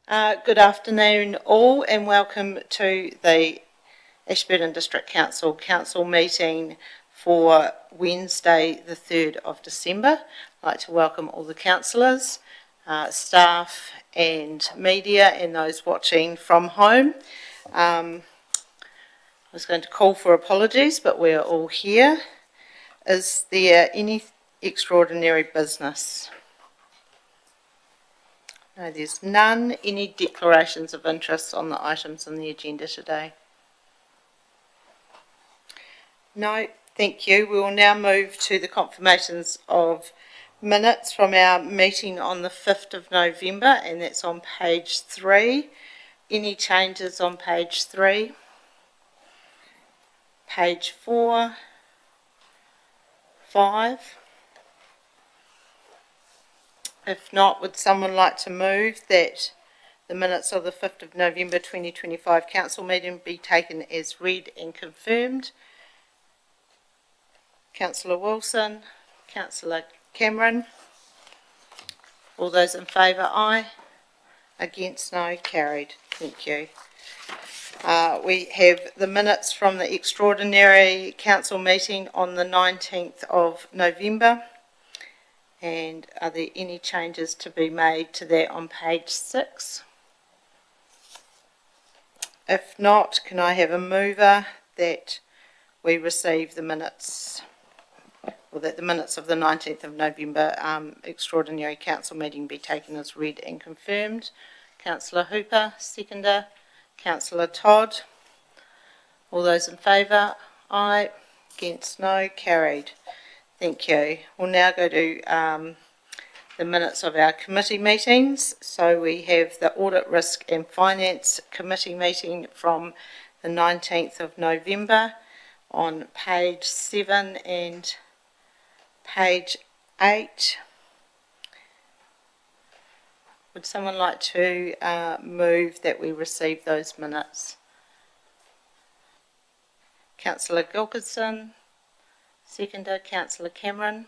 Good afternoon all, and welcome to the Ashburton District Council meeting for Wednesday the 3rd of December. I'd like to welcome all the councillors, staff and media and those watching from home. I was going to call for apologies, but we're all here. Is there any extraordinary business? No, there's none. Any declarations of interest on the items on the agenda today? No, thank you. We will now move to the confirmations of minutes from our meeting on the 5th of November, and that's on page 3. Any changes on page 3? Page 4, 5. If not, would someone like to move that the minutes of the 5th of November 2025 council meeting be taken as read and confirmed? Councillor Wilson, Councillor Cameron. All those in favour, aye. Against, no. Carried. Thank you. We have the minutes from the extraordinary council meeting on the 19th of November. And are there any changes to be made to that on page 6? If not, can I have a mover that we receive the minutes, or that the minutes of the 19th of November extraordinary council meeting be taken as read and confirmed? Councillor Hooper, seconder. Councillor Todd. All those in favour, aye. Against, no. Carried. Thank you. We'll now go to the minutes of our committee meetings. So we have the Audit, Risk and Finance Committee meeting from the 19th of November on page 7 and page 8. Would someone like to move that we receive those minutes? Councillor Gilkinson. Seconder, Councillor Cameron.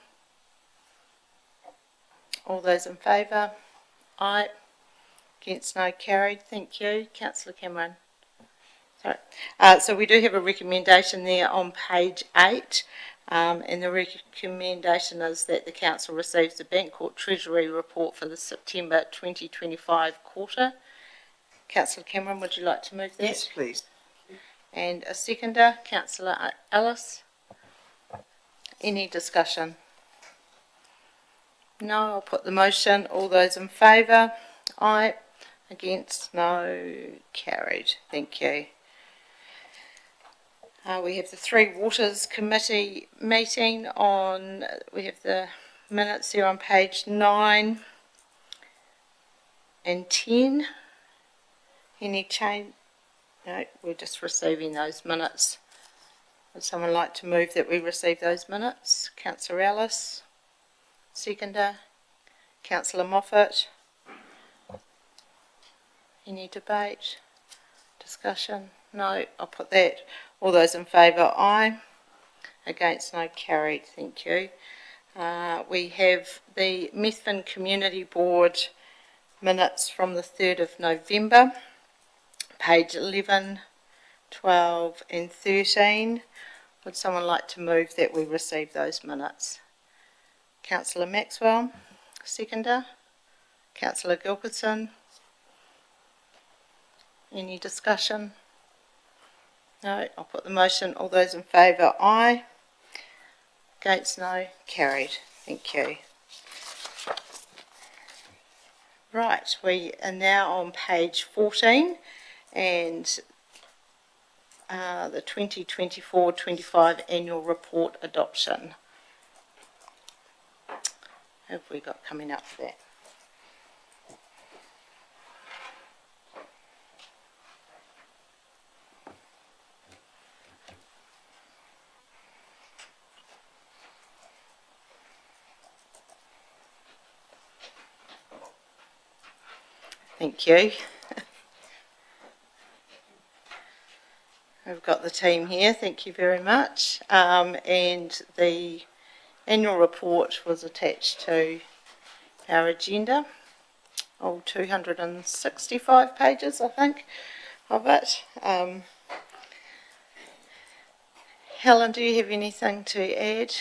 All those in favour? Aye. Against, no. Carried. Thank you. Councillor Cameron. Sorry. So we do have a recommendation there on page 8, and the recommendation is that the council receives the Bank Court Treasury report for the September 2025 quarter. Councillor Cameron, would you like to move that? Yes, please. And a seconder, Councillor Ellis. Any discussion? No, I'll put the motion. All those in favour? Aye. Against? No. Carried. Thank you. We have the Three Waters Committee meeting on, we have the minutes here on page 9 and 10. Any change? No, we're just receiving those minutes. Would someone like to move that we receive those minutes? Councillor Ellis. Seconder. Councillor Moffat. Any debate? Discussion? No, I'll put that. All those in favour, aye. Against, no. Carried. Thank you. We have the Methven Community Board minutes from the 3rd of November, page 11, 12 and 13. Would someone like to move that we receive those minutes? Councillor Maxwell, seconder. Councillor Gilkinson. Any discussion? No, I'll put the motion. All those in favour, aye. Against, no. Carried. Thank you. Right, we are now on page 14 and the 2024-25 annual report adoption. Have we got coming up for that? Thank you. We've got the team here, thank you very much. And the annual report was attached to our agenda. 265 pages, I think, of it. Helen, do you have anything to add?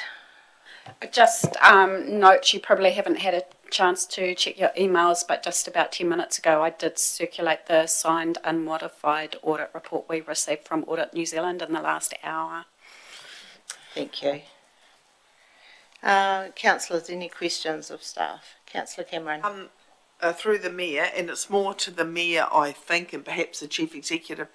Just note you probably haven't had a chance to check your emails, but just about 10 minutes ago I did circulate the signed unmodified audit report we received from Audit New Zealand in the last hour. Thank you. Councillors, any questions of staff? Councillor Cameron. Through the Mayor, and it's more to the Mayor, I think, and perhaps the Chief Executive.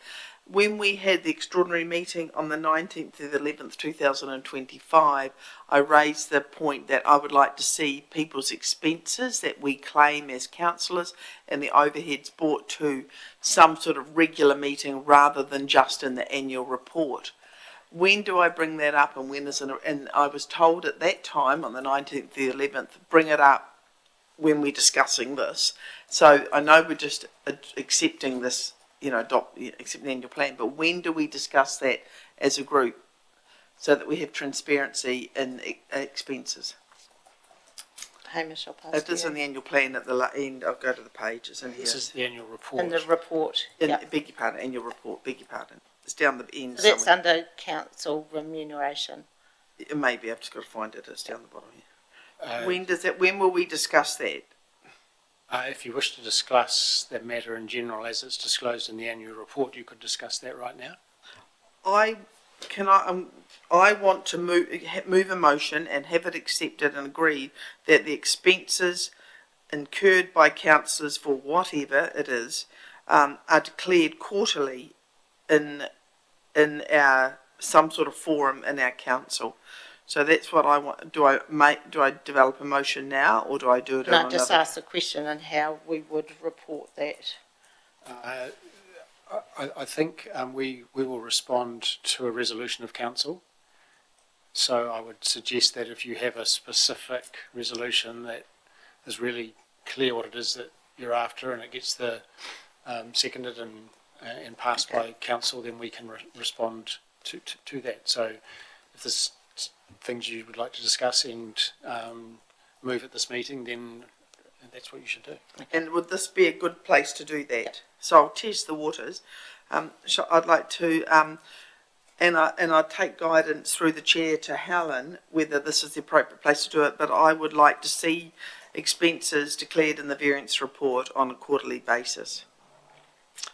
When we had the extraordinary meeting on the 19th of the 11th, 2025, I raised the point that I would like to see people's expenses that we claim as councillors and the overheads brought to some sort of regular meeting rather than just in the annual report. When do I bring that up, and when is it? And I was told at that time, on the 19th of the 11th, bring it up when we're discussing this. So I know we're just accepting this, accepting the annual plan, but when do we discuss that as a group so that we have transparency in expenses? Hamish, I'll pass It to is you. in the annual plan at the end. I'll go to the pages in here. This is the annual report. In the report. Beg your pardon, annual report, beg your pardon. It's down the end. So that's somewhere. under council remuneration. Maybe I've just got to find it. It's down the bottom here. When will we discuss that? If you wish to discuss that matter in general as it's disclosed in the annual report, you could discuss that right now. I want to move a motion and have it accepted and agreed that the expenses incurred by councillors for whatever it is are declared quarterly in our some sort of forum in our council. So that's what I want. Do I develop a motion now, or do I do it? No, just ask the question and how we would report that. I think we will respond to a resolution of council. So I would suggest that if you have a specific resolution that is really clear what it is that you're after, and it gets the seconded and passed by council, then we can respond to that. So if there's things you would like to discuss and move at this meeting, then that's what you should do. And would this be a good place to do that? So I'll test the waters. So I'd like to, and I take guidance through the chair to Helen whether this is the appropriate place to do it. But I would like to see expenses declared in the variance report on a quarterly basis.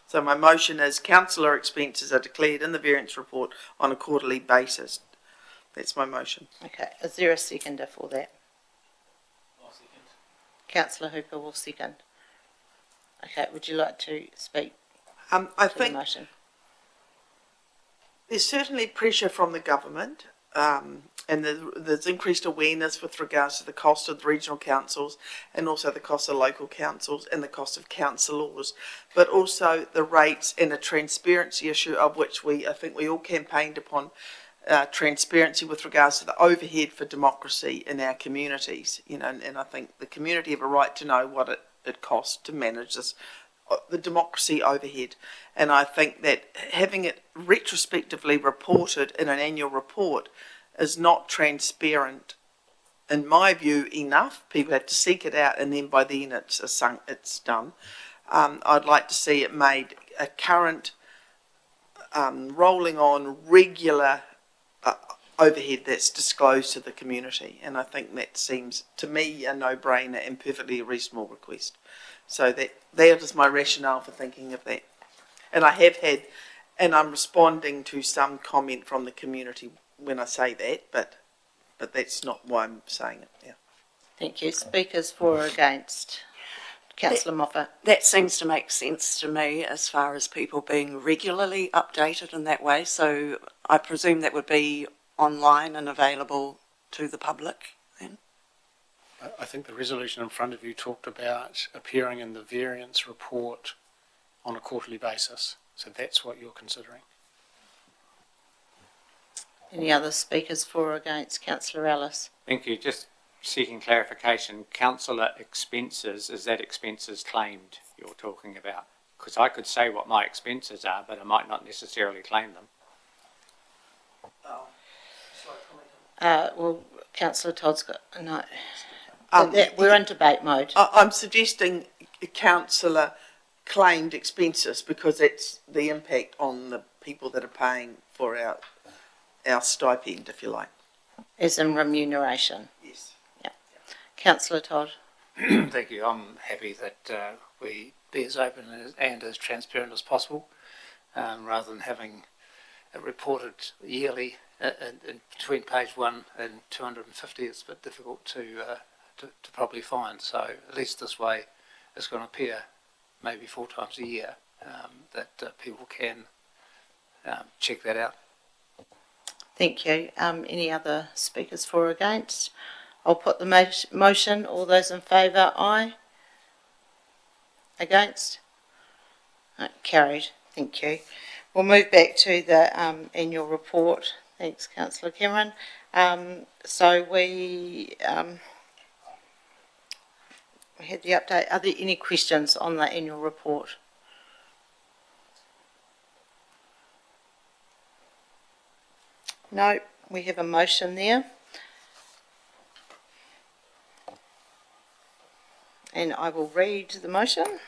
So my motion is councillor expenses are declared in the variance report on a quarterly basis. That's my motion. Okay, is there a seconder for that? I'll second. Councillor Hooper will second. Okay, would you like to speak I to think the motion? there's certainly pressure from the government, and there's increased awareness with regards to the cost of the regional councils and also the cost of local councils and the cost of councillors, but also the rates and a transparency issue of which I think we all campaigned upon. Transparency with regards to the overhead for democracy in our communities, and I think the community have a right to know what it costs to manage this, the democracy overhead. And I think that having it retrospectively reported in an annual report is not transparent, in my view, enough. People have to seek it out, and then by then it's done. I'd like to see it made a current, rolling on regular overhead that's disclosed to the community, and I think that seems to me a no-brainer and perfectly reasonable request. So that is my rationale for thinking of that. And I have had, and I'm responding to some comment from the community when I say that, but that's not why I'm saying it. Yeah. Thank you. Speakers for or against? Councillor Moffat. That seems to make sense to me as far as people being regularly updated in that way. So I presume that would be online and available to the public then? I think the resolution in front of you talked about appearing in the variance report on a quarterly basis. So that's what you're considering. Any other speakers for or against? Councillor Ellis. Thank you. Just seeking clarification. Councillor expenses, is that expenses claimed you're talking about? Because I could say what my expenses are, but I might not necessarily claim them. Well, Councillor Todd's got no. We're in debate mode. I'm suggesting councillor claimed expenses because it's the impact on the people that are paying for our stipend, if you like. As in remuneration. Yes. Councillor Todd. Thank you. I'm happy that we be as open and as transparent as possible, rather than having it reported yearly in between page 1 and 250. It's a bit difficult to properly find. So at least this way, it's going to appear maybe 4 times a year, that people can check that out. Thank you. Any other speakers for or against? I'll put the motion. All those in favour, aye. Against? Carried. Thank you. We'll move back to the annual report. Thanks, Councillor Cameron. So we had the update. Are there any questions on the annual report? No, we have a motion there. And I will read the motion.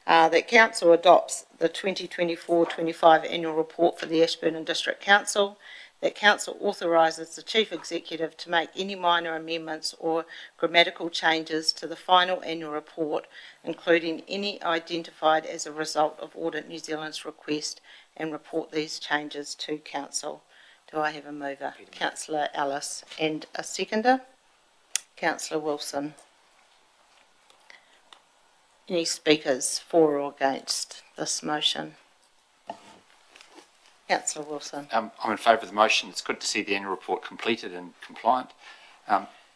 That Council adopts the 2024-25 annual report for the Ashburton District Council. That Council authorises the Chief Executive to make any minor amendments or grammatical changes to the final annual report, including any identified as a result of Audit New Zealand's request, and report these changes to Council. Do I have a mover? Councillor Ellis, and a seconder? Councillor Wilson. Any speakers for or against this motion? Councillor Wilson. I'm in favour of the motion. It's good to see the annual report completed and compliant.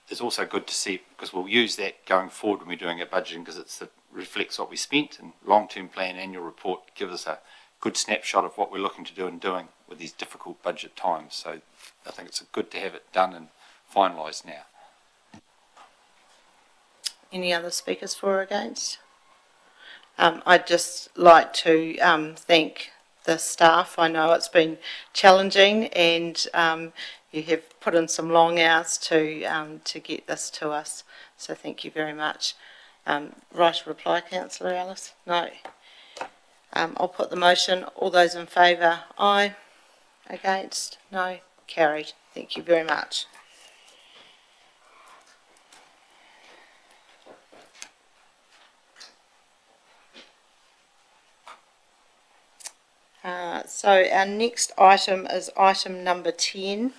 It's also good to see, because we'll use that going forward when we're doing our budgeting, because it reflects what we spent, and long-term plan annual report gives us a good snapshot of what we're looking to do and doing with these difficult budget times. So I think it's good to have it done and finalised now. Any other speakers for or against? I'd just like to thank the staff. I know it's been challenging, and you have put in some long hours to get this to us. So thank you very much. Right to reply, Councillor Ellis? No. I'll put the motion. All those in favour, aye. Against? No. Carried. Thank you very much. So our next item is item number 10,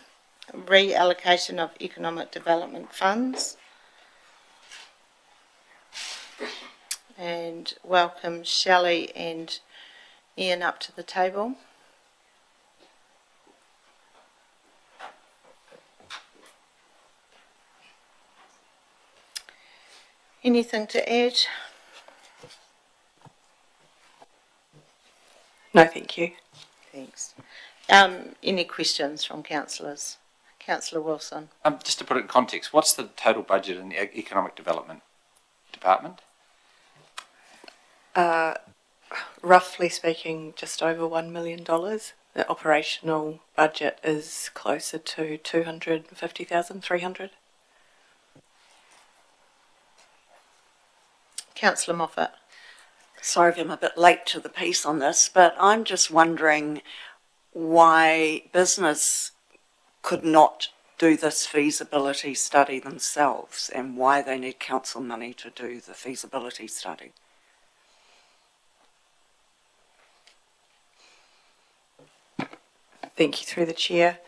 reallocation of economic development funds. And welcome Shelley and Ian up to the table. Anything to add? No, thank you. Thanks. Any questions from councillors? Councillor Wilson. Just to put it in context, what's the total budget in the Economic Development Department? Roughly speaking, just over $1 million. The operational budget is closer to 250,000, 300. Councillor Moffat. Sorry if I'm a bit late to the piece on this, but I'm just wondering why business could not do this feasibility study themselves, and why they need council money to do the feasibility study. Thank you through the chair.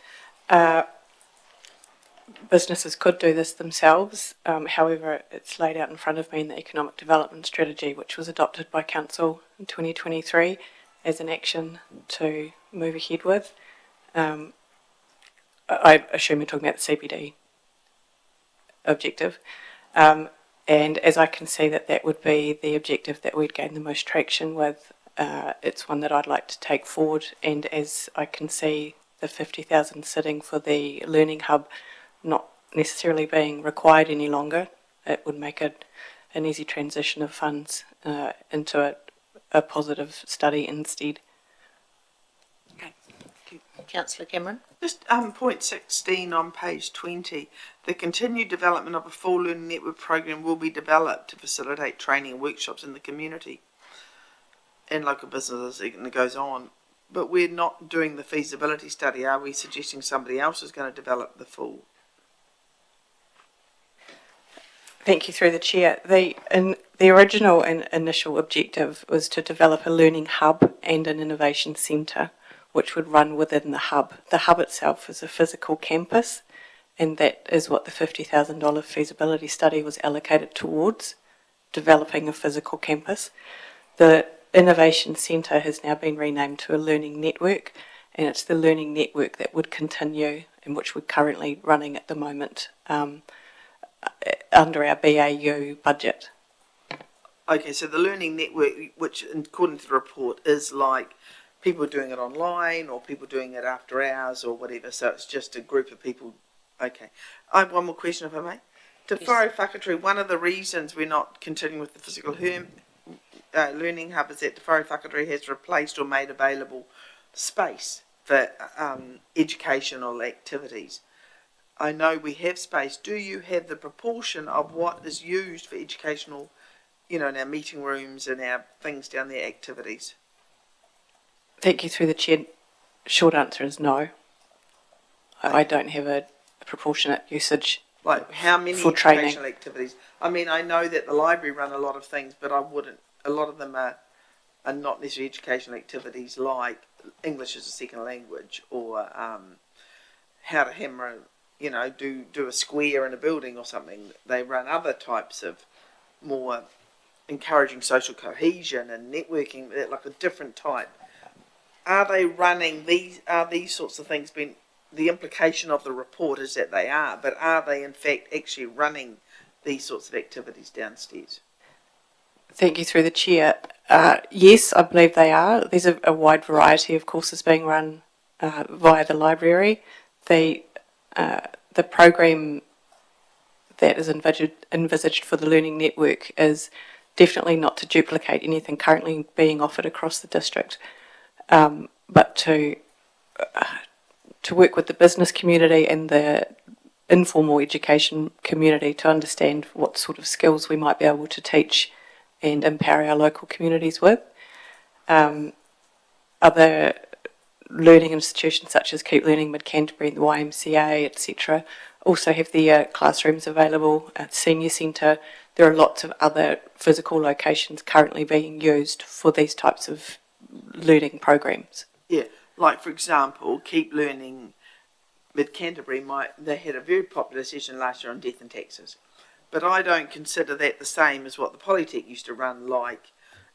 Businesses could do this themselves. However, it's laid out in front of me in the Economic Development Strategy, which was adopted by Council in 2023 as an action to move ahead with. I assume you're talking about the CBD objective. And as I can see that would be the objective that we'd gain the most traction with, it's one that I'd like to take forward. And as I can see the 50,000 sitting for the Learning Hub not necessarily being required any longer, it would make it an easy transition of funds into a positive study instead. Okay, thank you. Councillor Cameron? Just point 16 on page 20. The continued development of a full learning network program will be developed to facilitate training and workshops in the community and local businesses, and it goes on. But we're not doing the feasibility study. Are we suggesting somebody else is going to develop the full? Thank you through the chair. The original and initial objective was to develop a learning hub and an innovation centre, which would run within the hub. The hub itself is a physical campus, and that is what the $50,000 feasibility study was allocated towards, developing a physical campus. The innovation centre has now been renamed to a learning network, and it's the learning network that would continue and which we're currently running at the moment under our BAU budget. Okay, so the learning network, which according to the report is like people doing it online or people doing it after hours or whatever, so it's just a group of people. Okay. I have one more question, if I may. To Whare Whakatū, one of the reasons we're not continuing with the physical learning hub is that Te Whare Whakatū has replaced or made available space for educational activities. I know we have space. Do you have the proportion of what is used for educational, in our meeting rooms and our things down there, activities? Thank you through the chair. Short answer is no. I don't have a proportionate usage. Like how many for educational training activities? I mean, I know that the library run a lot of things, but a lot of them are not necessarily educational activities like English as a second language or how to hammer, do a square in a building or something. They run other types of more encouraging social cohesion and networking, like a different type. Are they running these? Are these sorts of things been? The implication of the report is that they are, but are they in fact actually running these sorts of activities downstairs? Thank you through the chair. Yes, I believe they are. There's a wide variety of courses being run via the library. The program that is envisaged for the Learning Network is definitely not to duplicate anything currently being offered across the district, but to work with the business community and the informal education community to understand what sort of skills we might be able to teach and empower our local communities with. Other learning institutions such as Keep Learning Mid Canterbury, the YMCA, etc., also have their classrooms available at Senior Centre. There are lots of other physical locations currently being used for these types of learning programs. Yeah, like for example, Keep Learning Mid Canterbury, they had a very popular session last year on death and taxes. But I don't consider that the same as what the Polytech used to run, like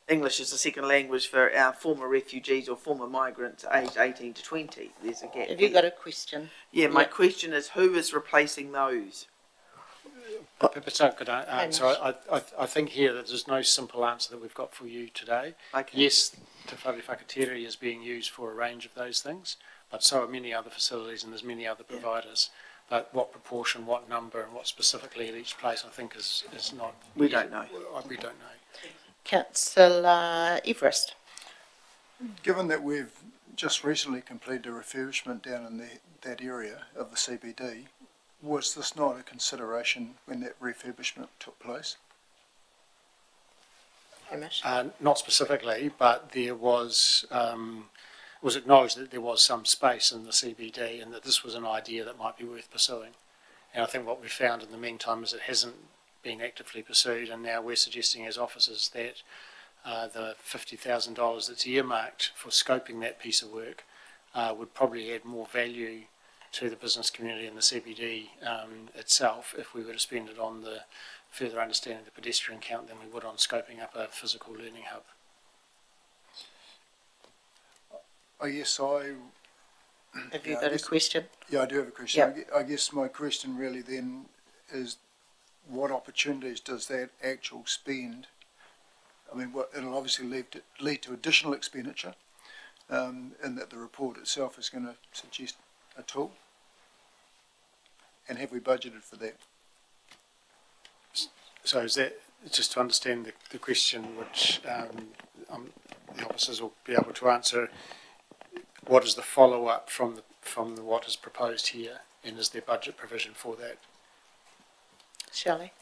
English as a second language for our former refugees or former migrants aged 18 to 20. There's a gap. Have you got a question? Yeah, my question is, who is replacing those? Perhaps I could answer. I think here that there's no simple answer that we've got for you today. Okay. Yes, Te Whare Whakatū is being used for a range of those things, but so are many other facilities and there's many other providers. But what proportion, what number, and what specifically at each place, I think is not... We don't know. We don't know. Councillor Everest. Given that we've just recently completed a refurbishment down in that area of the CBD, was this not a consideration when that refurbishment took place? Not specifically, but there was acknowledged that there was some space in the CBD and that this was an idea that might be worth pursuing. And I think what we found in the meantime is it hasn't been actively pursued, and now we're suggesting as officers that the $50,000 that's earmarked for scoping that piece of work would probably add more value to the business community and the CBD itself if we were to spend it on the further understanding of the pedestrian count than we would on scoping up a physical learning hub. Yes, Have you got a question? Yeah, I do have a question. Yep. I guess my question really then is, what opportunities does that actual spend? I mean, it'll obviously lead to additional expenditure, and that the report itself is going to suggest a tool. And have we budgeted for that? So is that, just to understand the question, which the officers will be able to answer, what is the follow-up from what is proposed here, and is there budget provision for that? Shelley?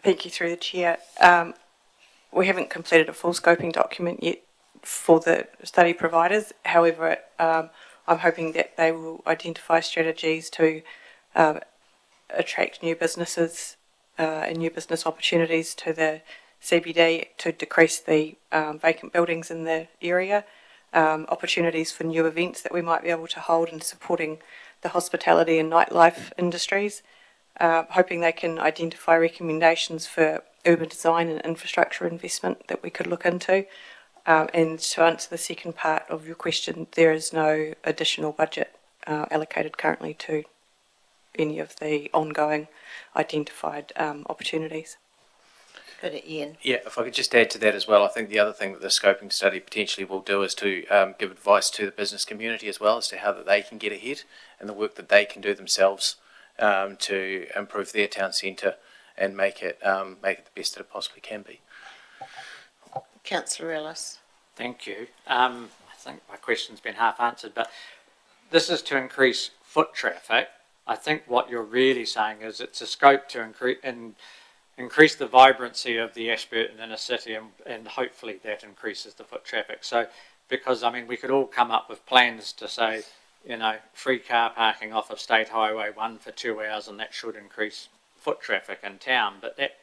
Thank you through the chair. We haven't completed a full scoping document yet for the study providers. However, I'm hoping that they will identify strategies to attract new businesses and new business opportunities to the CBD to decrease the vacant buildings in the area, opportunities for new events that we might be able to hold in supporting the hospitality and nightlife industries, hoping they can identify recommendations for urban design and infrastructure investment that we could look into. And to answer the second part of your question, there is no additional budget allocated currently to any of the ongoing identified opportunities. Go to Ian. Yeah, if I could just add to that as well, I think the other thing that the scoping study potentially will do is to give advice to the business community as well as to how that they can get ahead and the work that they can do themselves to improve their town centre and make it the best that it possibly can be. Councillor Ellis. Thank you. I think my question's been half answered, but this is to increase foot traffic. I think what you're really saying is it's a scope to increase the vibrancy of the Ashburton inner city, and hopefully that increases the foot traffic. So, because I mean, we could all come up with plans to say, you know, free car parking off of State Highway 1 for 2 hours, and that should increase foot traffic in town, but that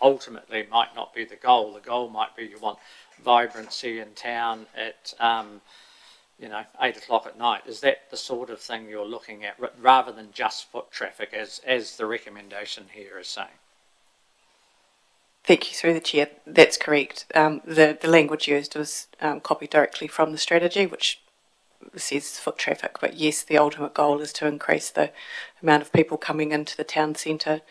ultimately might not be the goal. The goal might be you want vibrancy in town at 8 o'clock at night. Is that the sort of thing you're looking at, rather than just foot traffic, as the recommendation here is saying? Thank you through the chair. That's correct. The language used was copied directly from the strategy, which says foot traffic. But yes, the ultimate goal is to increase the amount of people coming into the town centre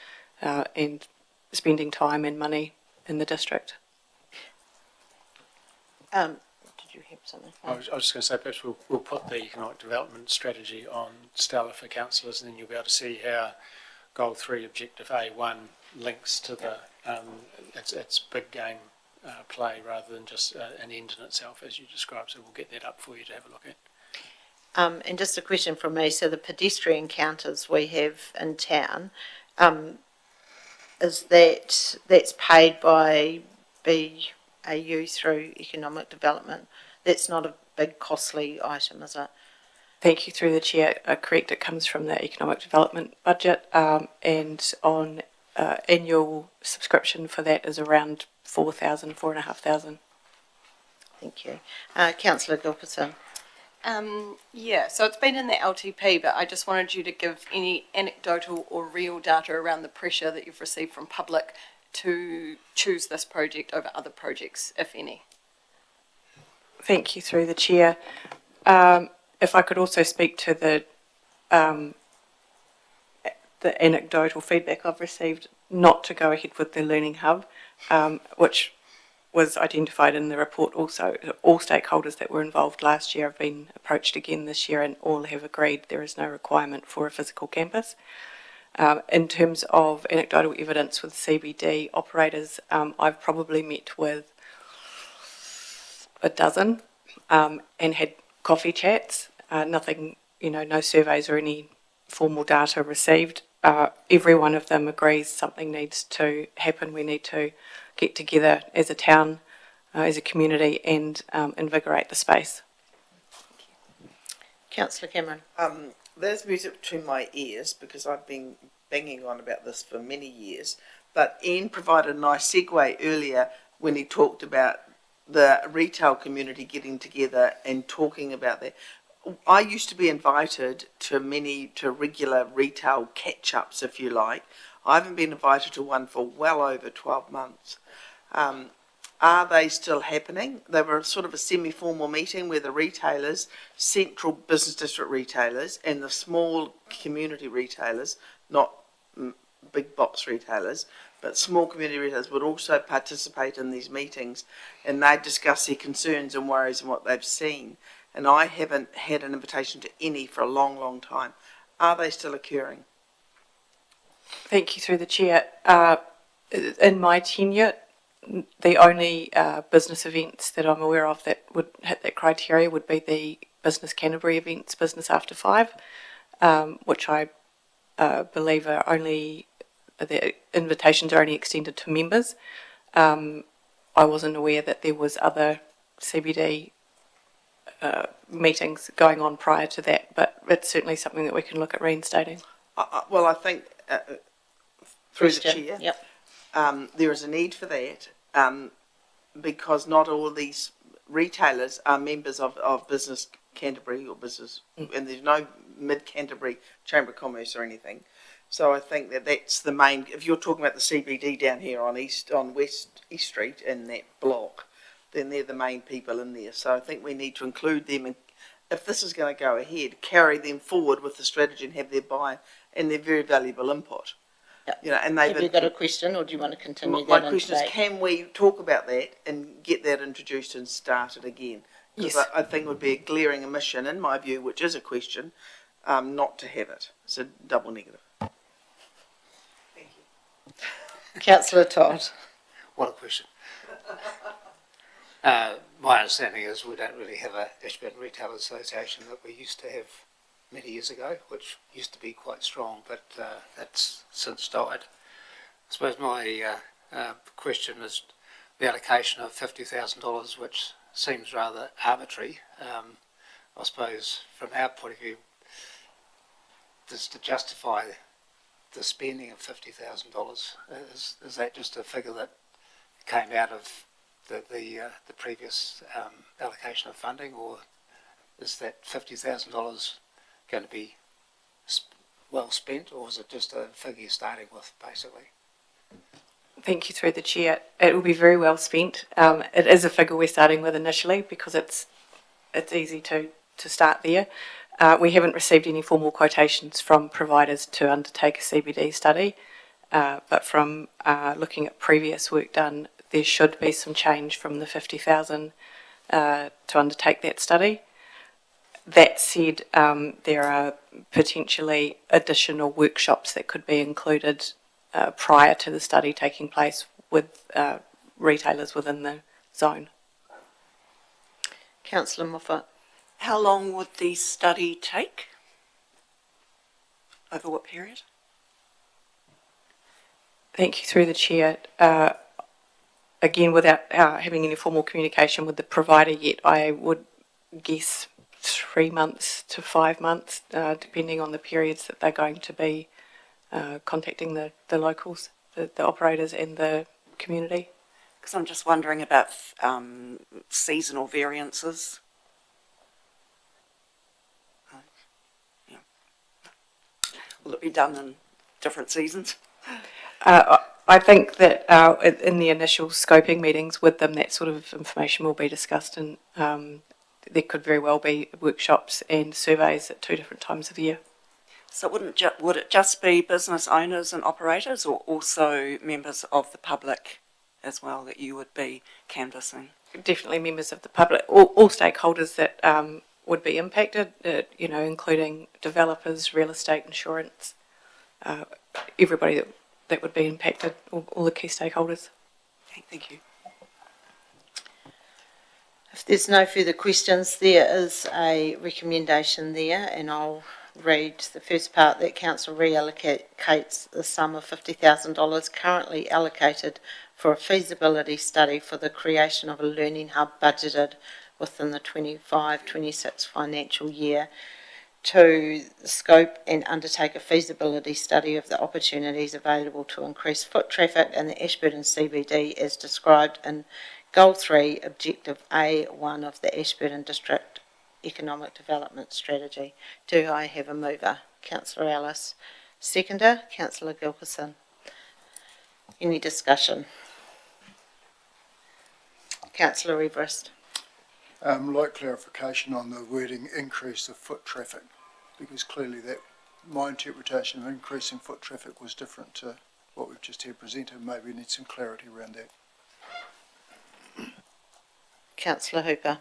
and spending time and money in the district. Did you have something? I was just going to say, perhaps we'll put the economic development strategy on Stella for councillors, and then you'll be able to see how Goal 3, Objective A1 links to the its big game play rather than just an end in itself, as you described. So we'll get that up for you to have a look at. And just a question from me. So the pedestrian counters we have in town, is that's paid by BAU through economic development? That's not a big costly item, is it? Thank you through the chair. Correct, it comes from the economic development budget, and on annual subscription for that is around 4,000, 4,500. Thank you. Councillor Gilbertson. Yeah, so it's been in the LTP, but I just wanted you to give any anecdotal or real data around the pressure that you've received from public to choose this project over other projects, if any. Thank you through the chair. If I could also speak to the anecdotal feedback I've received not to go ahead with the Learning Hub, which was identified in the report also. All stakeholders that were involved last year have been approached again this year, and all have agreed there is no requirement for a physical campus. In terms of anecdotal evidence with CBD operators, I've probably met with a dozen and had coffee chats. Nothing, no surveys or any formal data received. Every one of them agrees something needs to happen. We need to get together as a town, as a community, and invigorate the space. Councillor Cameron. There's music to my ears because I've been banging on about this for many years. But Ian provided a nice segue earlier when he talked about the retail community getting together and talking about that. I used to be invited to regular retail catch-ups, if you like. I haven't been invited to one for well over 12 months. Are they still happening? They were sort of a semi-formal meeting where the retailers, central business district retailers, and the small community retailers, not big box retailers, but small community retailers would also participate in these meetings, and they discuss their concerns and worries and what they've seen. And I haven't had an invitation to any for a long, long time. Are they still occurring? Thank you through the chair. In my tenure, the only business events that I'm aware of that would hit that criteria would be the Business Canterbury events, Business After 5, which I believe are only, the invitations are only extended to members. I wasn't aware that there was other CBD meetings going on prior to that, but it's certainly something that we can look at reinstating. Well, I think through the Question. chair, Yep. there is a need for that because not all these retailers are members of Business Canterbury or Business, and there's no Mid Canterbury Chamber of Commerce or anything. So I think that that's the main. If you're talking about the CBD down here on West East Street in that block, then they're the main people in there. So I think we need to include them, and if this is going to go ahead, carry them forward with the strategy and have their buy and their very valuable input. Yep. You know, and they've. Have you got a question, or do you want to continue My that in question is, debate? can we talk about that and get that introduced and started again? Because Yes. I think it would be a glaring omission, in my view, which is a question, not to have it. It's a double negative. Thank you. Councillor Todd. What a question. My understanding is we don't really have a Ashburton Retail Association that we used to have many years ago, which used to be quite strong, but that's since died. I suppose my question is the allocation of $50,000, which seems rather arbitrary. I suppose from our point of view, just to justify the spending of $50,000, is that just a figure that came out of the previous allocation of funding, or is that $50,000 going to be well spent, or is it just a figure you're starting with, basically? Thank you through the chair. It will be very well spent. It is a figure we're starting with initially because it's easy to start there. We haven't received any formal quotations from providers to undertake a CBD study, but from looking at previous work done, there should be some change from the 50,000 to undertake that study. That said, there are potentially additional workshops that could be included prior to the study taking place with retailers within the zone. Councillor Moffat. How long would the study take? Over what period? Thank you through the chair. Again, without having any formal communication with the provider yet, I would guess 3 months to 5 months, depending on the periods that they're going to be contacting the locals, the operators and the community. Because I'm just wondering about seasonal variances. Yeah. Will it be done in different seasons? I think that in the initial scoping meetings with them, that sort of information will be discussed, and there could very well be workshops and surveys at 2 different times of the year. So would it just be business owners and operators, or also members of the public as well that you would be canvassing? Definitely members of the public, all stakeholders that would be impacted, including developers, real estate, insurance, everybody that would be impacted, all the key stakeholders. Okay, thank you. If there's no further questions, there is a recommendation there, and I'll read the first part, that Council reallocates the sum of $50,000 currently allocated for a feasibility study for the creation of a learning hub budgeted within the 25-26 financial year to scope and undertake a feasibility study of the opportunities available to increase foot traffic in the Ashburton CBD as described in Goal 3, Objective A1 of the Ashburton District Economic Development Strategy. Do I have a mover? Councillor Ellis. Seconder, Councillor Gilkison. Any discussion? Councillor Everest. Like clarification on the wording increase of foot traffic, because clearly that my interpretation of increasing foot traffic was different to what we've just here presented. Maybe we need some clarity around that. Councillor Hooper.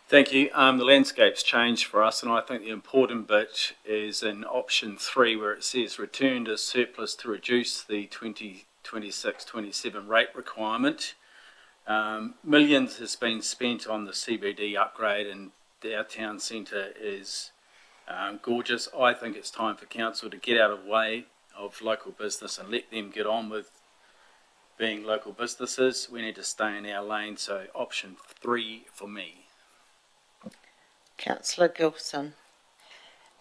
Thank you. The landscape's changed for us, and I think the important bit is in option 3 where it says returned as surplus to reduce the 2026-27 rate requirement. Millions has been spent on the CBD upgrade and our town centre is gorgeous. I think it's time for council to get out of the way of local business and let them get on with being local businesses. We need to stay in our lane, so option 3 for me. Councillor Gilson.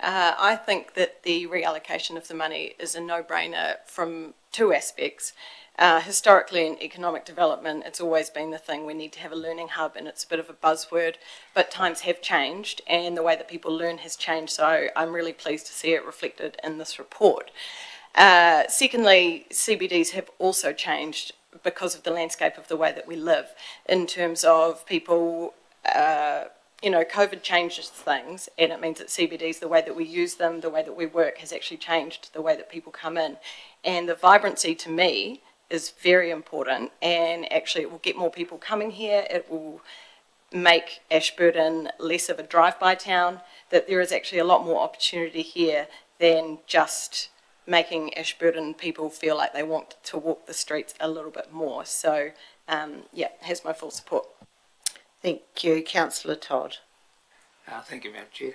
I think that the reallocation of the money is a no-brainer from two aspects. Historically in economic development, it's always been the thing, we need to have a learning hub, and it's a bit of a buzzword, but times have changed and the way that people learn has changed, so I'm really pleased to see it reflected in this report. Secondly, CBDs have also changed because of the landscape of the way that we live, in terms of people, COVID changes things, and it means that CBDs, the way that we use them, the way that we work, has actually changed the way that people come in. And the vibrancy, to me, is very important, and actually it will get more people coming here. It will make Ashburton less of a drive-by town, that there is actually a lot more opportunity here than just making Ashburton people feel like they want to walk the streets a little bit more. So, has my full support. Thank you. Councillor Todd. Thank you, Madam Chair.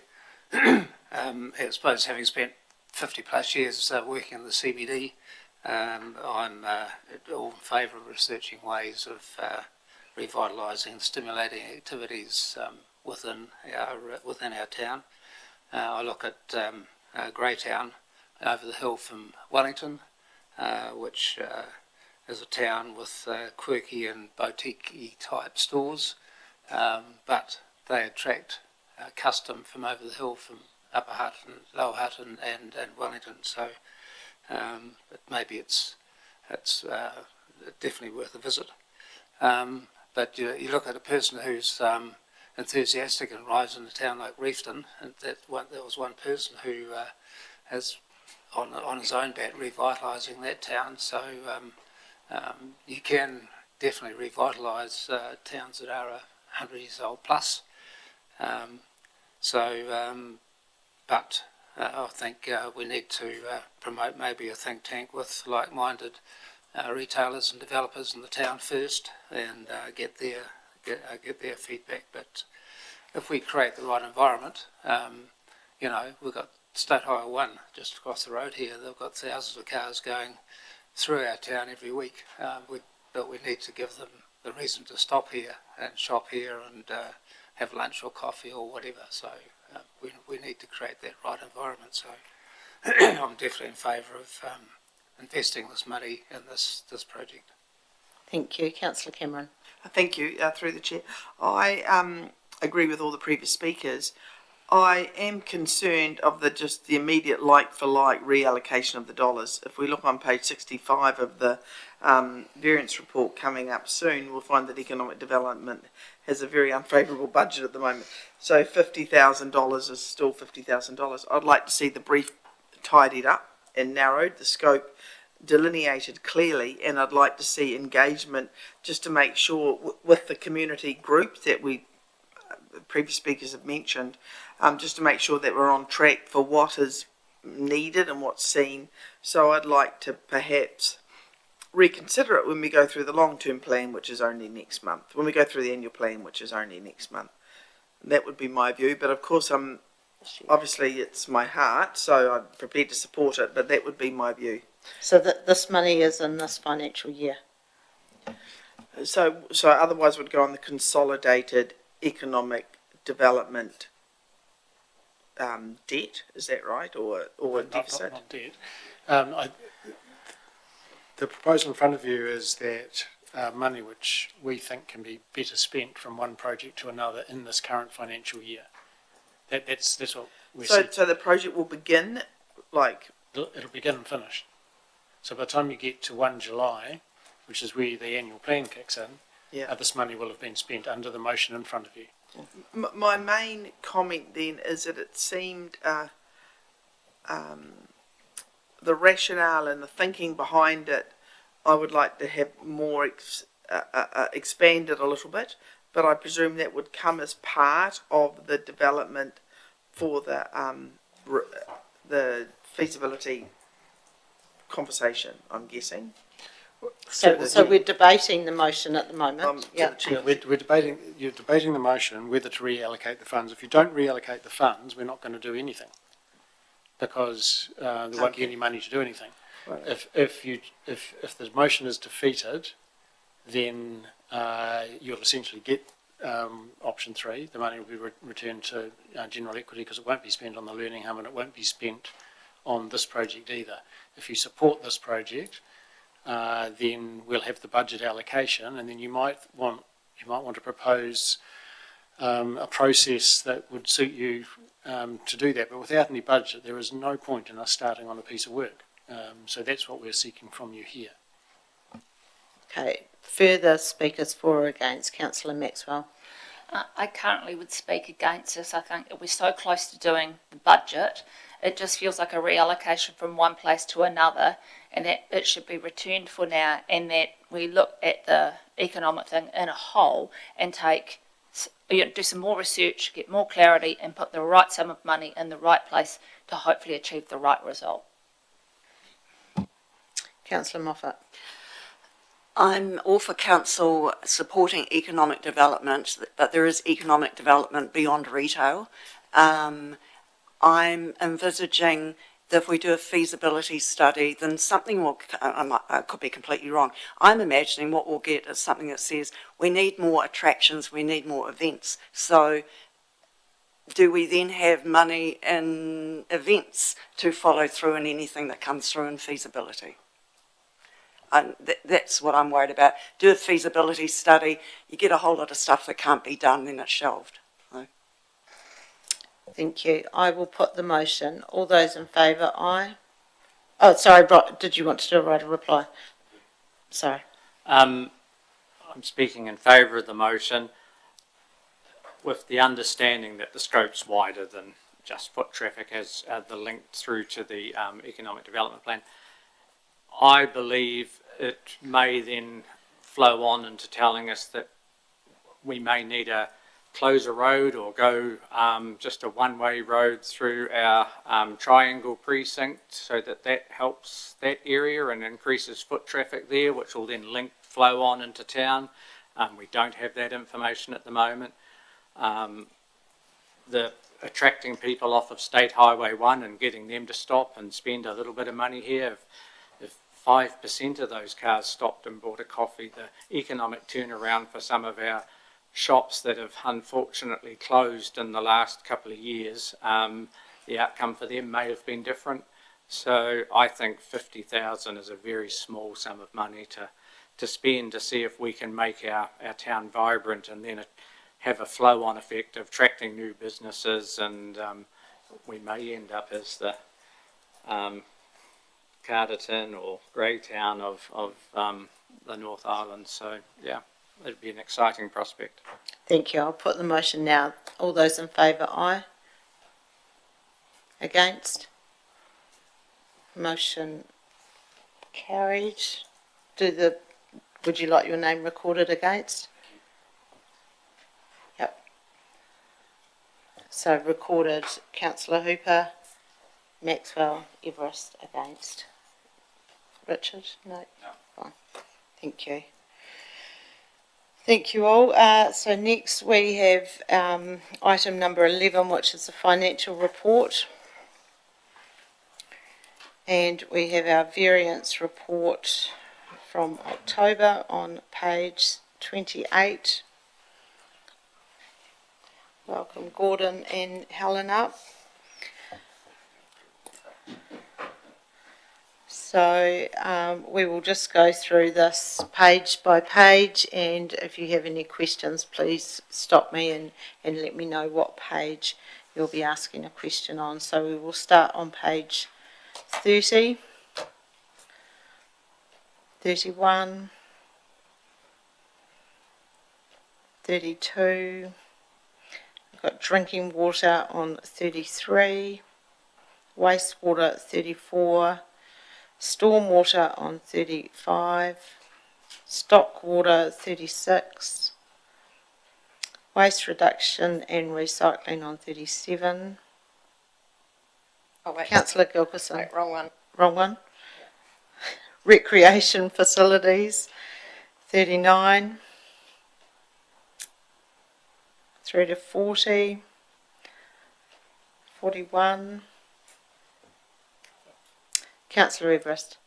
I suppose having spent 50 plus years working in the CBD, I'm all in favour of researching ways of revitalising and stimulating activities within our town. I look at Greytown over the hill from Wellington, which is a town with quirky and boutique type stores, but they attract custom from over the hill from Upper Hutt and Lower Hutt and Wellington. So maybe it's definitely worth a visit. But you look at a person who's enthusiastic and arrives in a town like Reefton, and there was one person who has on his own bat revitalising that town. So you can definitely revitalise towns that are 100 years old plus. But I think we need to promote maybe a think tank with like-minded retailers and developers in the town first, and get their feedback. But if we create the right environment, we've got State Highway 1 just across the road here. They've got thousands of cars going through our town every week, but we need to give them the reason to stop here and shop here and have lunch or coffee or whatever. So we need to create that right environment. So I'm definitely in favour of investing this money in this project. Thank you. Councillor Cameron. Thank you, through the chair. I agree with all the previous speakers. I am concerned of the immediate like-for-like reallocation of the dollars. If we look on page 65 of the variance report coming up soon, we'll find that economic development has a very unfavourable budget at the moment. So $50,000 is still $50,000. I'd like to see the brief tidied up and narrowed, the scope delineated clearly, and I'd like to see engagement just to make sure with the community group that previous speakers have mentioned, just to make sure that we're on track for what is needed and what's seen. So I'd like to perhaps reconsider it when we go through the long-term plan, which is only next month, when we go through the annual plan, which is only next month. That would be my view, but of course obviously it's my heart, so I'm prepared to support it, but that would be my view. So that this money is in this financial year? So otherwise would go on the consolidated economic development debt, is that right, or deficit? Not debt. The proposal in front of you is that money which we think can be better spent from one project to another in this current financial year. That's what we're saying. So the project will begin It'll begin and finish. So by the time you get to 1 July, which is where the annual plan kicks in, this money will have been spent under the motion in front of you. My main comment then is that it seemed the rationale and the thinking behind it, I would like to have more expanded a little bit, but I presume that would come as part of the development for the feasibility conversation, I'm guessing. So we're debating the motion at the moment. Yeah. Yeah, we're debating, you're debating the motion whether to reallocate the funds. If you don't reallocate the funds, we're not going to do anything because there won't be any money to do anything. If the motion is defeated, then you'll essentially get option 3. The money will be returned to general equity because it won't be spent on the learning hub and it won't be spent on this project either. If you support this project, then we'll have the budget allocation, and then you might want to propose a process that would suit you to do that. But without any budget, there is no point in us starting on a piece of work. So that's what we're seeking from you here. Okay. Further speakers for or against? Councillor Maxwell. I currently would speak against this. I think that we're so close to doing the budget, it just feels like a reallocation from one place to another, and that it should be returned for now, and that we look at the economic thing in a whole and do some more research, get more clarity, and put the right sum of money in the right place to hopefully achieve the right result. Councillor Moffat. I'm all for council supporting economic development, but there is economic development beyond retail. I'm envisaging that if we do a feasibility study, then something will, I could be completely wrong, I'm imagining what we'll get is something that says we need more attractions, we need more events. So do we then have money in events to follow through in anything that comes through in feasibility? And that's what I'm worried about. Do a feasibility study, you get a whole lot of stuff that can't be done, then it's shelved. So. Thank you. I will put the motion. All those in favour, aye. Oh, sorry, did you want to write a reply? Sorry. I'm speaking in favour of the motion with the understanding that the scope's wider than just foot traffic as the link through to the economic development plan. I believe it may then flow on into telling us that we may need to close a road or go just a one-way road through our triangle precinct so that helps that area and increases foot traffic there, which will then flow on into town. We don't have that information at the moment. The attracting people off of State Highway 1 and getting them to stop and spend a little bit of money here, if 5% of those cars stopped and bought a coffee, the economic turnaround for some of our shops that have unfortunately closed in the last couple of years, the outcome for them may have been different. So I think 50,000 is a very small sum of money to spend to see if we can make our town vibrant and then have a flow-on effect of attracting new businesses, and we may end up as the Carterton or Greytown of the North Island. So yeah, it'd be an exciting prospect. Thank you. I'll put the motion now. All those in favour, aye. Against? Motion carried. Would you like your name recorded against? Yep. So recorded, Councillor Hooper, Maxwell, Everest against. Richard? No? Fine. Thank you. Thank you all. So next we have item number 11, which is the financial report. And we have our variance report from October on page 28. Welcome Gordon and Helen up. So we will just go through this page by page, and if you have any questions, please stop me and let me know what page you'll be asking a question on. So we will start on page 30, 31, 32, we've got drinking water on 33, wastewater 34, stormwater on 35, stock water 36, waste reduction and recycling on 37. Oh, wait. Councillor Gilkerson. Wait, wrong one. Wrong one? Recreation facilities, 39. Through to 40. 41. Councillor Everest.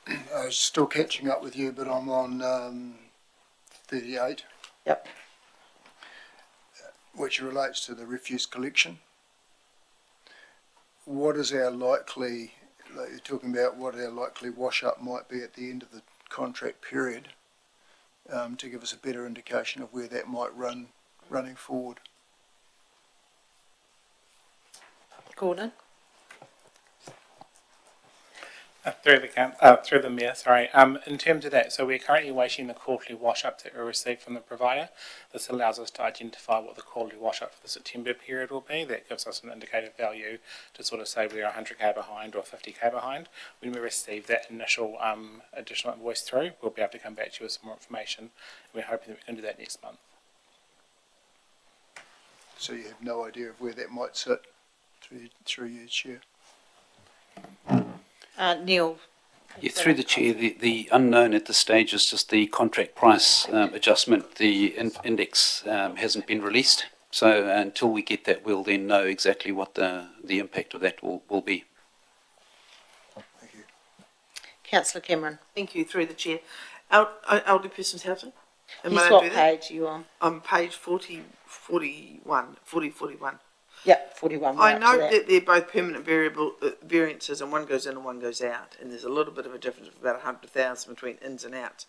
I was still catching up with you, but I'm on 38. Yep. Which relates to the refuse collection. What is our likely, like you're talking about what our likely wash-up might be at the end of the contract period, to give us a better indication of where that might run running forward? Gordon. Through the Mayor, sorry. In terms of that, so we're currently waiting the quarterly wash-up that we received from the provider. This allows us to identify what the quarterly wash-up for the September period will be. That gives us an indicative value to sort of say we're 100k behind or 50k behind. When we receive that initial additional invoice through, we'll be able to come back to you with some more information. We're hoping that we can do that next month. So you have no idea of where that might sit through your chair? Neil. Yeah, through the chair, the unknown at this stage is just the contract price adjustment. The index hasn't been released, so until we get that, we'll then know exactly what the impact of that will be. Thank you. Councillor Cameron. Thank you, through the chair. Elderly Persons Housing. Yes, what page are you on? On page 41. Yep, 41. I note that they're both permanent variances, and one goes in and one goes out, and there's a little bit of a difference of about 100,000 between ins and outs,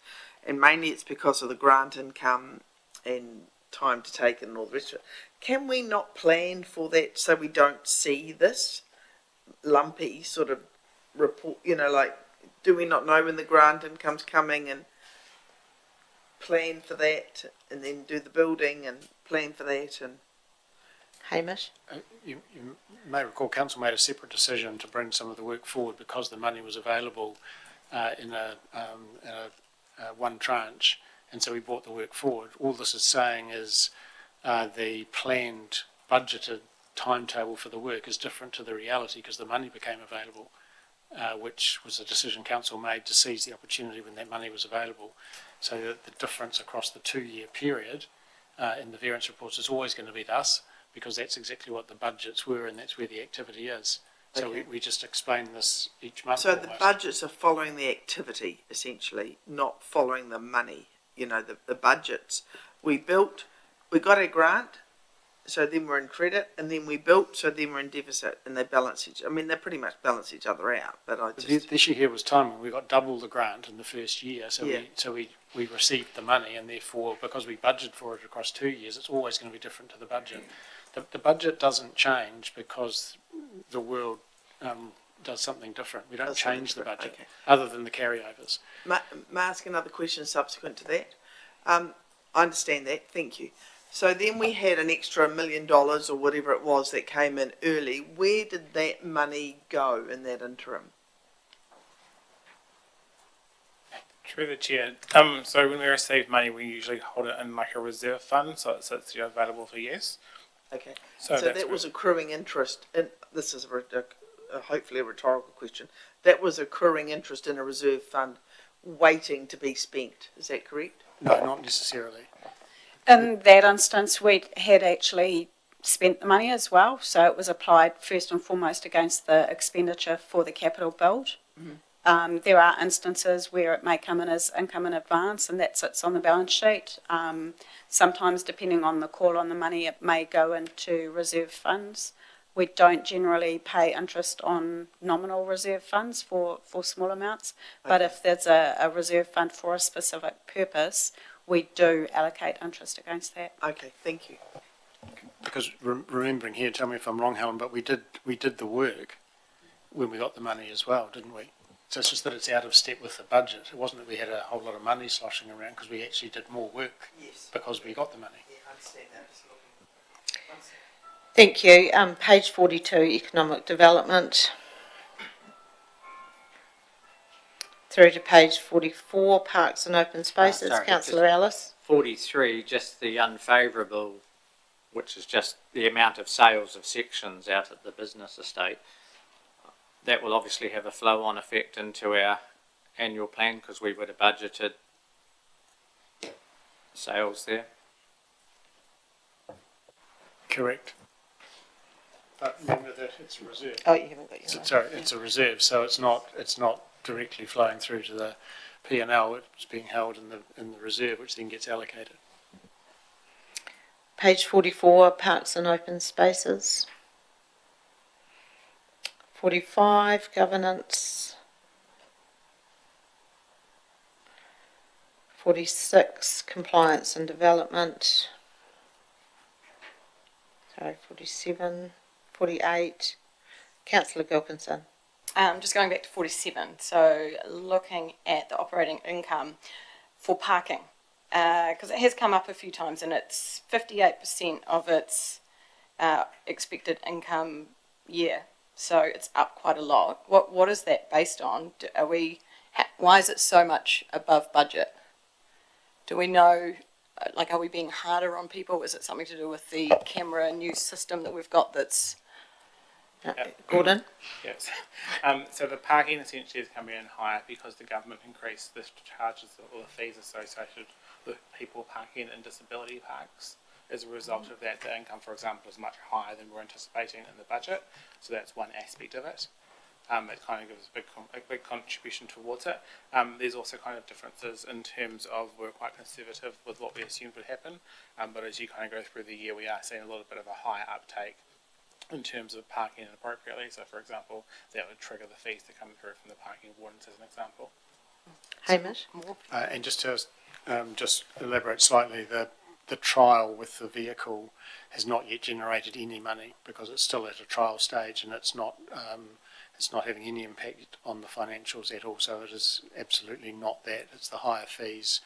and mainly it's because of the grant income and time to take it and all the rest of it. Can we not plan for that so we don't see this lumpy sort of report? You know, like, do we not know when the grant income's coming and plan for that, and then do the building and plan for that? And Hamish? You may recall council made a separate decision to bring some of the work forward because the money was available in a one tranche, and so we brought the work forward. All this is saying is the planned budgeted timetable for the work is different to the reality because the money became available, which was a decision council made to seize the opportunity when that money was available. So the difference across the 2-year period in the variance reports is always going to be us, because that's exactly what the budgets were and that's where the activity is. So okay. we just explain this each month. So almost. the budgets are following the activity, essentially, not following the money. You know, the budgets. We got a grant, so then we're in credit, and then we built, so then we're in deficit, and they balance they pretty much balance each other out. But The issue here was timing. We got double the grant in the first year, so yeah. we received the money, and therefore, because we budgeted for it across 2 years, it's always going to be different to the budget. The budget doesn't change because the world does something different. We don't change the budget, other than the carryovers. May I ask another question subsequent to that? I understand that, thank you. So then we had an extra $1 million or whatever it was that came in early. Where did that money go in that interim? Through the chair. So when we receive money, we usually hold it in like a reserve fund, so it's available for use. Okay, so that was accruing interest, and this is hopefully a rhetorical question. That was accruing interest in a reserve fund waiting to be spent, is that correct? No, not necessarily. In that instance, we had actually spent the money as well, so it was applied first and foremost against the expenditure for the capital build. Mm-hmm. There are instances where it may come in as income in advance, and that sits on the balance sheet. Sometimes, depending on the call on the money, it may go into reserve funds. We don't generally pay interest on nominal reserve funds for small amounts, but if there's a reserve fund for a specific purpose, we do allocate interest against that. Okay, thank you. Because remembering here, tell me if I'm wrong, Helen, but we did the work when we got the money as well, didn't we? So it's just that it's out of step with the budget. It wasn't that we had a whole lot of money sloshing around because we actually did more work because we got the money. Yeah, I understand that. Thank you. Page 42, economic development. Through to page 44, parks and open spaces. Councillor Ellis. 43, just the unfavourable, which is just the amount of sales of sections out at the business estate. that will obviously have a flow-on effect into our annual plan because we would have budgeted sales there. Correct. But remember that it's a reserve. Oh, you haven't got your line. Sorry, it's a reserve, so it's not directly flowing through to the P&L. It's being held in the reserve, which then gets allocated. Page 44, parks and open spaces. 45, governance. 46, compliance and development. Sorry, 47, 48. Councillor Gilkinson. Just going back to 47, so looking at the operating income for parking, because it has come up a few times and it's 58% of its expected income year, so it's up quite a lot. What is that based on? Why is it so much above budget? Do we know, like, are we being harder on people? Is it something to do with the camera new system that we've got that's... Gordon? Yes. So the parking essentially is coming in higher because the government increased the charges or the fees associated with people parking in disability parks. As a result of that, the income, for example, is much higher than we're anticipating in the budget. So that's one aspect of it. It kind of gives a big contribution towards it. There's also kind of differences in terms of we're quite conservative with what we assumed would happen. But as you kind of go through the year, we are seeing a little bit of a higher uptake in terms of parking inappropriately. So, for example, that would trigger the fees to come through from the parking wardens as an example. Hamish? And just to just elaborate slightly, the trial with the vehicle has not yet generated any money because it's still at a trial stage and it's not having any impact on the financials at all. So it is absolutely not that. It's the higher fees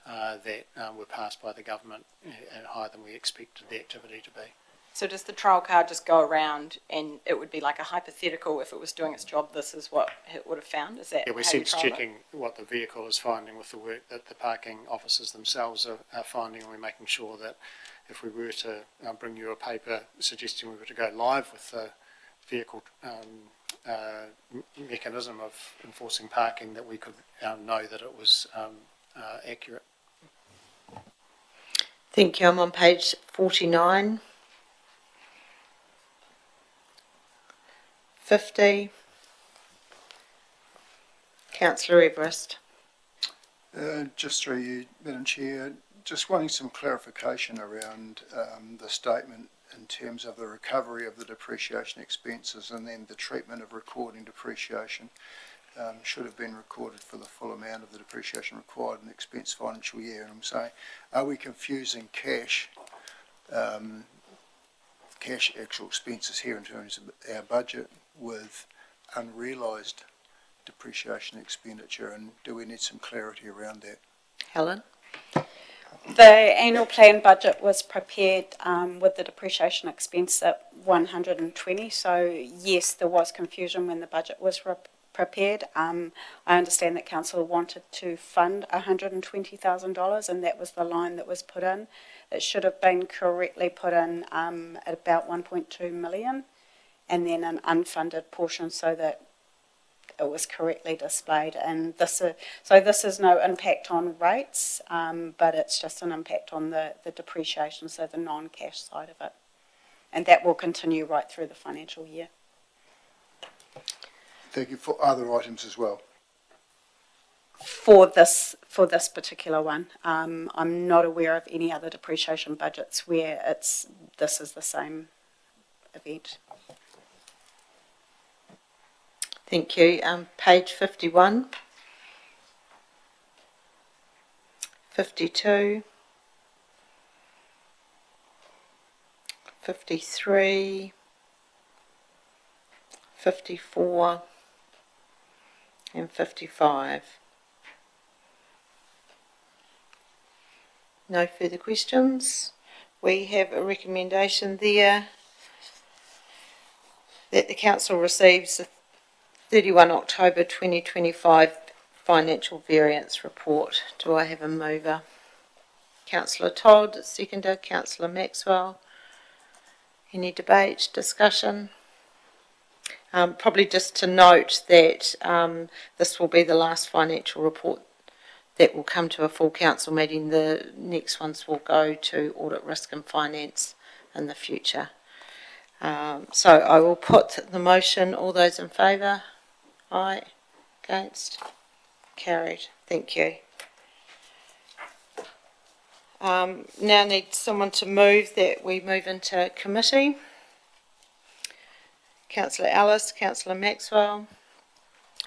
that were passed by the government and higher than we expected the activity to be. So does the trial card just go around and it would be like a hypothetical, if it was doing its job, this is what it would have found? Is that Yeah, we're sense checking what the vehicle is finding with the work that the parking officers themselves are finding, and we're making sure that if we were to bring you a paper suggesting we were to go live with the vehicle mechanism of enforcing parking, that we could know that it was accurate. Thank you. I'm on page 49. 50. Councillor Everest. Just through you, Madam Chair, just wanting some clarification around the statement in terms of the recovery of the depreciation expenses and then the treatment of recording depreciation should have been recorded for the full amount of the depreciation required in the expense financial year. And I'm saying, are we confusing cash actual expenses here in terms of our budget with unrealised depreciation expenditure, and do we need some clarity around that? Helen? The annual plan budget was prepared with the depreciation expense at 120, so yes, there was confusion when the budget was prepared. I understand that council wanted to fund $120,000 and that was the line that was put in. It should have been correctly put in at about 1.2 million and then an unfunded portion so that it was correctly displayed. And this is no impact on rates, but it's just an impact on the depreciation, so the non-cash side of it. And that will continue right through the financial year. Thank you. For other items as well? For this particular one, I'm not aware of any other depreciation budgets where this is the same event. Thank you. Page 51. 52. 53. 54. And 55. No further questions. We have a recommendation there that the council receives the 31 October 2025 financial variance report. Do I have a mover? Councillor Todd, seconder. Councillor Maxwell. Any debate, discussion? Probably just to note that this will be the last financial report that will come to a full council meeting. The next ones will go to audit, risk and finance in the future. So I will put the motion. All those in favour? Aye. Against? Carried. Thank you. Now need someone to move that we move into committee. Councillor Ellis, Councillor Maxwell.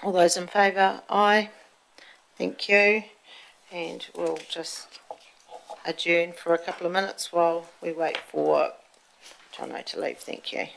All those in favour? Aye. Thank you. And we'll just adjourn for a couple of minutes while we wait for Jono to leave. Thank you.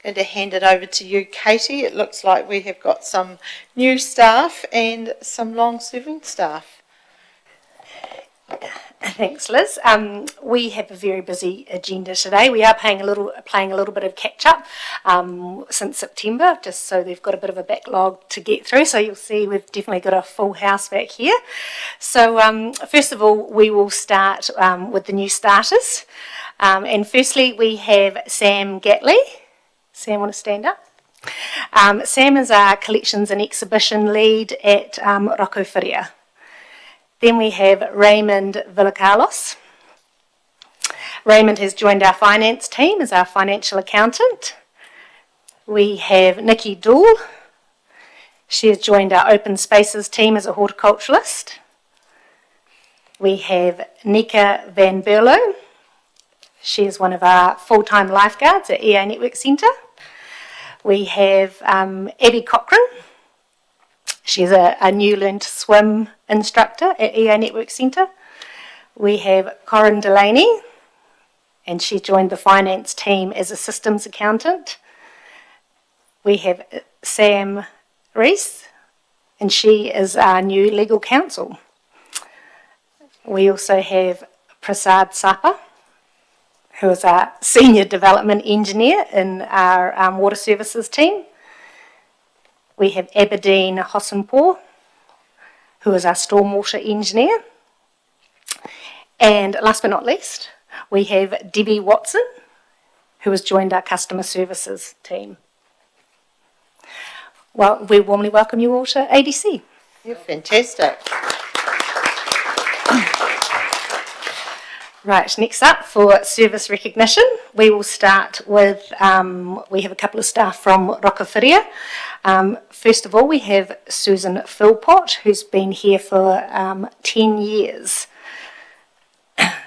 going to hand it over to you, Katie. It looks like we have got some new staff and some long-serving staff. Thanks, Liz. We have a very busy agenda today. We are playing a little bit of catch up since September, just so they've got a bit of a backlog to get through. So you'll see we've definitely got a full house back here. So first of all, we will start with the new starters. And firstly, we have Sam Gatley. Sam, want to stand up? Sam is our collections and exhibition lead at Reallocation. Then we have Raymond Villacarlos. Raymond has joined our finance team as our financial accountant. We have Nikki Dool. She has joined our open spaces team as a horticulturalist. We have Nika Van Berlo. She is one of our full-time lifeguards at EA Network Centre. We have Abby Cochran. She's a new learn to swim instructor at EA Network Centre. We have Corinne Delaney, and she joined the finance team as a systems accountant. We have Sam Reese, and she is our new legal counsel. We also have Prasad Sapa, who is our senior development engineer in our water services team. We have Aberdeen Hossenpour, who is our stormwater engineer. And last but not least, we have Debbie Watson, who has joined our customer services team. Well, we warmly welcome you all to ADC. You're fantastic. Right, next up for service recognition, we will start with, we have a couple of staff from Rockawhiria. First of all, we have Susan Philpott, who's been here for 10 years.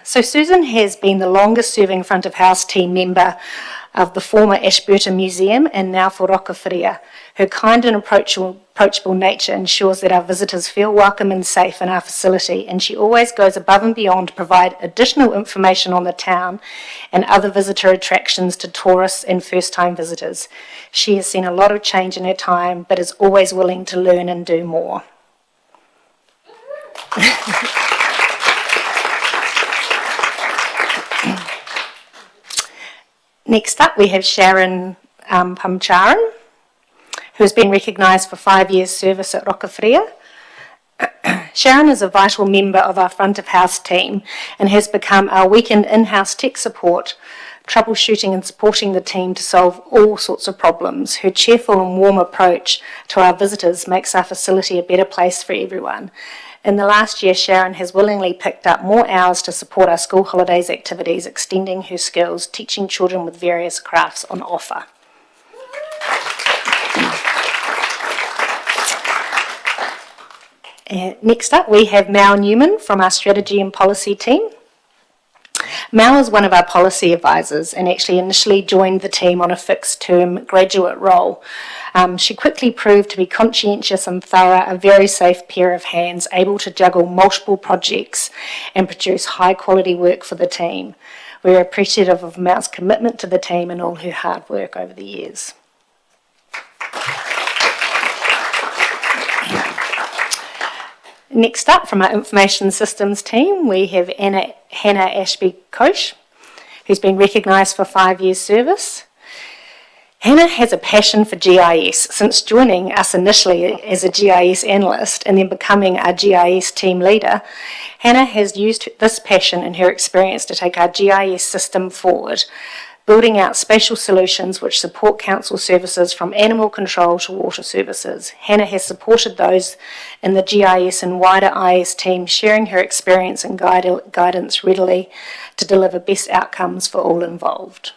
So Susan has been the longest serving front of house team member of the former Ashburton Museum and now for Rockawhiria. Her kind and approachable nature ensures that our visitors feel welcome and safe in our facility, and she always goes above and beyond to provide additional information on the town and other visitor attractions to tourists and first-time visitors. She has seen a lot of change in her time, but is always willing to learn and do more. Next up, we have Sharon Pamcharan, who has been recognised for 5 years' service at Rockawhiria. Sharon is a vital member of our front of house team and has become our weekend in-house tech support, troubleshooting and supporting the team to solve all sorts of problems. Her cheerful and warm approach to our visitors makes our facility a better place for everyone. In the last year, Sharon has willingly picked up more hours to support our school holidays activities, extending her skills, teaching children with various crafts on offer. Next up, we have Mal Newman from our strategy and policy team. Mal is one of our policy advisors and actually initially joined the team on a fixed-term graduate role. She quickly proved to be conscientious and thorough, a very safe pair of hands, able to juggle multiple projects and produce high-quality work for the team. We're appreciative of Mal's commitment to the team and all her hard work over the years. Next up, from our information systems team, we have Hannah Ashby-Koch, who's been recognised for 5 years' service. Hannah has a passion for GIS. Since joining us initially as a GIS analyst and then becoming our GIS team leader, Hannah has used this passion and her experience to take our GIS system forward, building out spatial solutions which support council services from animal control to water services. Hannah has supported those in the GIS and wider IS team, sharing her experience and guidance readily to deliver best outcomes for all involved.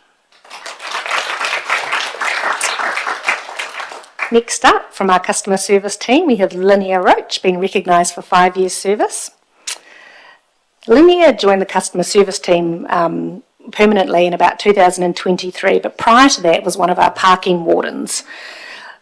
Next up, from our customer service team, we have Linnea Roach, been recognised for 5 years' service. Linnea joined the customer service team permanently in about 2023, but prior to that was one of our parking wardens.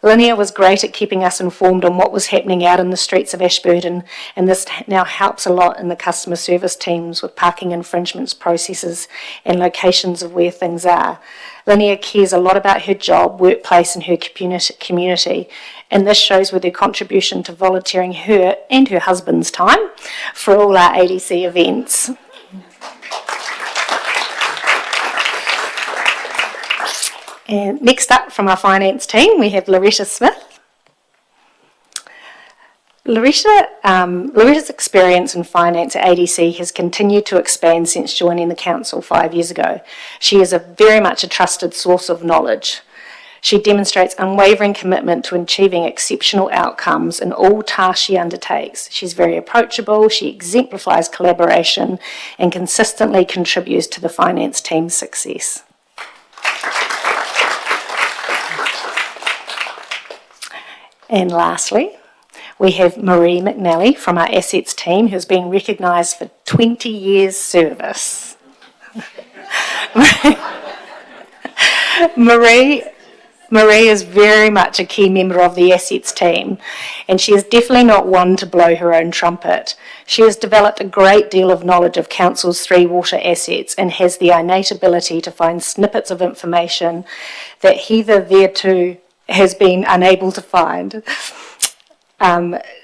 Linnea was great at keeping us informed on what was happening out in the streets of Ashburton, and this now helps a lot in the customer service teams with parking infringements processes and locations of where things are. Linnea cares a lot about her job, workplace and her community, and this shows with her contribution to volunteering her and her husband's time for all our ADC events. And next up from our finance team, we have Loretta Smith. Loretta's experience in finance at ADC has continued to expand since joining the council 5 years ago. She is very much a trusted source of knowledge. She demonstrates unwavering commitment to achieving exceptional outcomes in all tasks she undertakes. She's very approachable, she exemplifies collaboration and consistently contributes to the finance team's success. And lastly, we have Marie McNally from our assets team, who's been recognised for 20 years' service. Marie is very much a key member of the assets team, and she is definitely not one to blow her own trumpet. She has developed a great deal of knowledge of Council's 3 water assets and has the innate ability to find snippets of information that Heather thereto has been unable to find.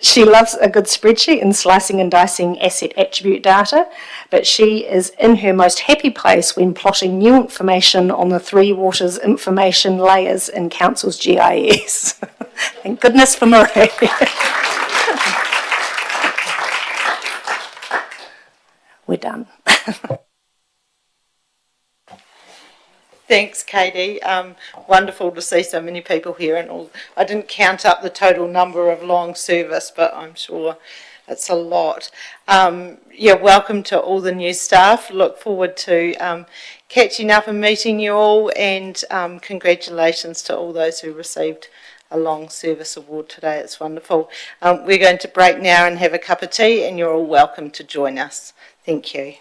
She loves a good spreadsheet and slicing and dicing asset attribute data, but she is in her most happy place when plotting new information on the 3 waters information layers in Council's GIS. Thank goodness for Marie. We're done. Thanks, Katie. Wonderful to see so many people here, and all. I didn't count up the total number of long service, but I'm sure it's a lot. Welcome to all the new staff. Look forward to catching up and meeting you all, and congratulations to all those who received a long service award today. It's wonderful. We're going to break now and have a cup of tea, and you're all welcome to join us. Thank you.